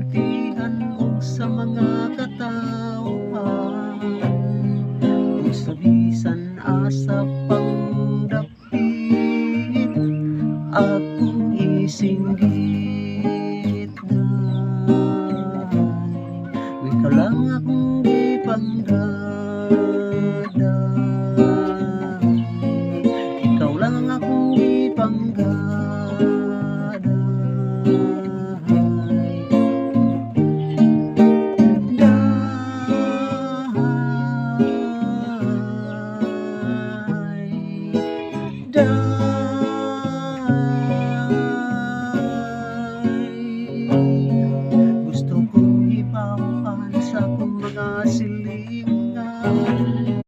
sintihan mo sa mga katawhan. Kung sa bisan asa pang dapit, akong isinggit dahi. Ikaw lang akong ipanggaday, ikaw lang akong ipanggaday. Gusto kong ipawan sa akong mga silingan.